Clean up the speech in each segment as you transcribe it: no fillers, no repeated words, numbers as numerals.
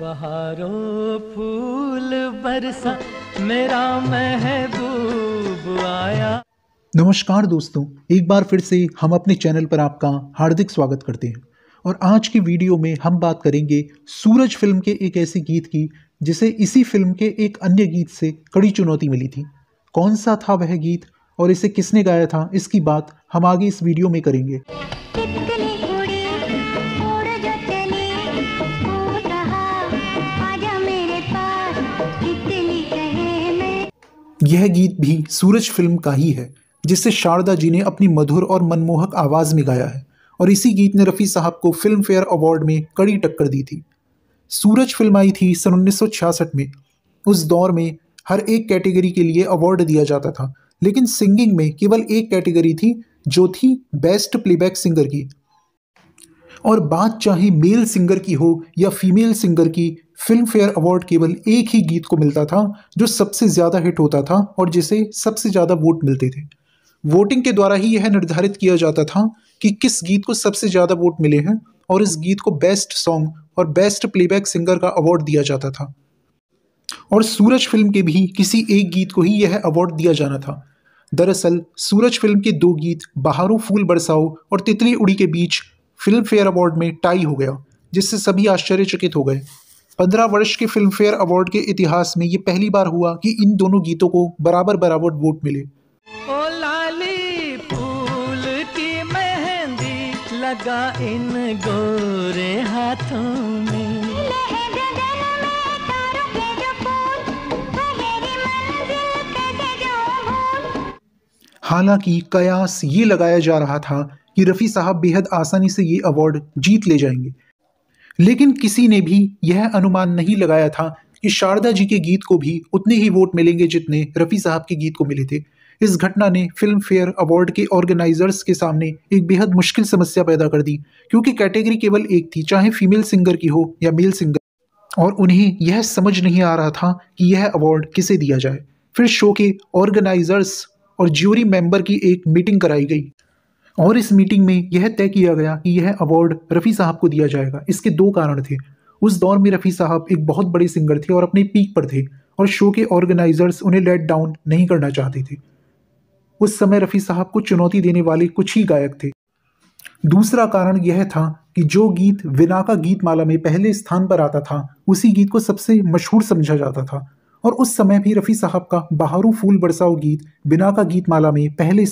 बहारों फूल बरसा मेरा महबूब आया। नमस्कार दोस्तों, एक बार फिर से हम अपने चैनल पर आपका हार्दिक स्वागत करते हैं। और आज की वीडियो में हम बात करेंगे सूरज फिल्म के एक ऐसे गीत की जिसे इसी फिल्म के एक अन्य गीत से कड़ी चुनौती मिली थी। कौन सा था वह गीत और इसे किसने गाया था, इसकी बात हम आगे इस वीडियो में करेंगे। यह गीत भी सूरज फिल्म का ही है, जिसे शारदा जी ने अपनी मधुर और मनमोहक आवाज़ में गाया है और इसी गीत ने रफ़ी साहब को फिल्म फेयर अवार्ड में कड़ी टक्कर दी थी। सूरज फिल्म आई थी सन 1966 में। उस दौर में हर एक कैटेगरी के लिए अवार्ड दिया जाता था, लेकिन सिंगिंग में केवल एक कैटेगरी थी, जो थी बेस्ट प्लेबैक सिंगर की। और बात चाहे मेल सिंगर की हो या फीमेल सिंगर की, फिल्म फेयर अवार्ड केवल एक ही गीत को मिलता था जो सबसे ज़्यादा हिट होता था और जिसे सबसे ज़्यादा वोट मिलते थे। वोटिंग के द्वारा ही यह निर्धारित किया जाता था कि किस गीत को सबसे ज़्यादा वोट मिले हैं और इस गीत को बेस्ट सॉन्ग और बेस्ट प्लेबैक सिंगर का अवार्ड दिया जाता था। और सूरज फिल्म के भी किसी एक गीत को ही यह अवार्ड दिया जाना था। दरअसल सूरज फिल्म के दो गीत बहारों फूल बरसाओ और तितली उड़ी के बीच फिल्म फेयर अवार्ड में टाई हो गया, जिससे सभी आश्चर्यचकित हो गए। 15 वर्ष के फिल्म फेयर अवार्ड के इतिहास में ये पहली बार हुआ कि इन दोनों गीतों को बराबर बराबर वोट मिले। ओ लाली फूल की मेहंदी लगा इन गोरे हाथों में। हालांकि कयास ये लगाया जा रहा था कि रफ़ी साहब बेहद आसानी से ये अवार्ड जीत ले जाएंगे, लेकिन किसी ने भी यह अनुमान नहीं लगाया था कि शारदा जी के गीत को भी उतने ही वोट मिलेंगे जितने रफ़ी साहब के गीत को मिले थे। इस घटना ने फिल्म फेयर अवार्ड के ऑर्गेनाइजर्स के सामने एक बेहद मुश्किल समस्या पैदा कर दी, क्योंकि कैटेगरी केवल एक थी, चाहे फीमेल सिंगर की हो या मेल सिंगर, और उन्हें यह समझ नहीं आ रहा था कि यह अवार्ड किसे दिया जाए। फिर शो के ऑर्गेनाइजर्स और ज्यूरी मेंबर की एक मीटिंग कराई गई और इस मीटिंग में यह तय किया गया कि यह अवार्ड रफ़ी साहब को दिया जाएगा। इसके दो कारण थे। उस दौर में रफ़ी साहब एक बहुत बड़े सिंगर थे और अपने पीक पर थे, और शो के ऑर्गेनाइजर्स उन्हें लेट डाउन नहीं करना चाहते थे। उस समय रफ़ी साहब को चुनौती देने वाले कुछ ही गायक थे। दूसरा कारण यह था कि जो गीत विनाका गीतमाला में पहले स्थान पर आता था, उसी गीत को सबसे मशहूर समझा जाता था, और उस समय भी रफ़ी साहब का बहारों फूल बरसाओ गीत बिनाका गीतमाला में पहले,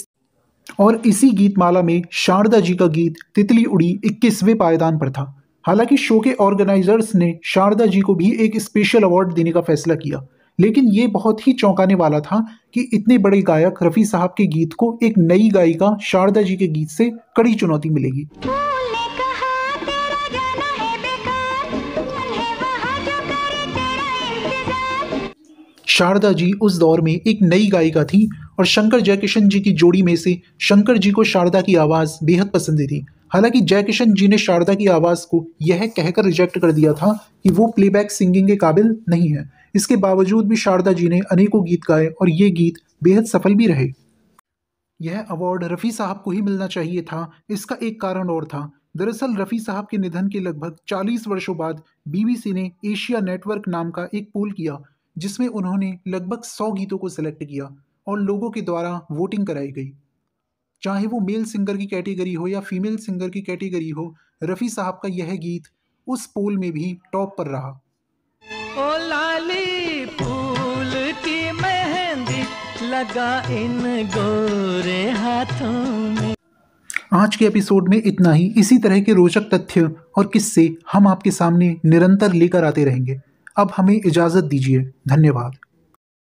और इसी गीतमाला में शारदा जी का गीत तितली उड़ी 21वें पायदान पर था। हालांकि शो के ऑर्गेनाइजर्स ने शारदा जी को भी एक स्पेशल अवार्ड देने का फैसला किया, लेकिन ये बहुत ही चौंकाने वाला था कि इतने बड़े गायक रफ़ी साहब के गीत को एक नई गायिका शारदा जी के गीत से कड़ी चुनौती मिलेगी। शारदा जी उस दौर में एक नई गायिका थी और शंकर जयकिशन जी की जोड़ी में से शंकर जी को शारदा की आवाज़ बेहद पसंद थी। हालांकि जयकिशन जी ने शारदा की आवाज़ को यह कहकर रिजेक्ट कर दिया था कि वो प्लेबैक सिंगिंग के काबिल नहीं है। इसके बावजूद भी शारदा जी ने अनेकों गीत गाए और ये गीत बेहद सफल भी रहे। यह अवार्ड रफ़ी साहब को ही मिलना चाहिए था। इसका एक कारण और था। दरअसल रफ़ी साहब के निधन के लगभग 40 वर्षों बाद BBC ने एशिया नेटवर्क नाम का एक पोल किया, जिसमें उन्होंने लगभग 100 गीतों को सिलेक्ट किया और लोगों के द्वारा वोटिंग कराई गई। चाहे वो मेल सिंगर की कैटेगरी हो या फीमेल सिंगर की कैटेगरी हो, रफ़ी साहब का यह गीत उस पोल में भी टॉप पर रहा। ओ लाली फूल की मेहंदी लगा इन गोरे हाथों में। आज के एपिसोड में इतना ही। इसी तरह के रोचक तथ्य और किस्से हम आपके सामने निरंतर लेकर आते रहेंगे। अब हमें इजाज़त दीजिए। धन्यवाद।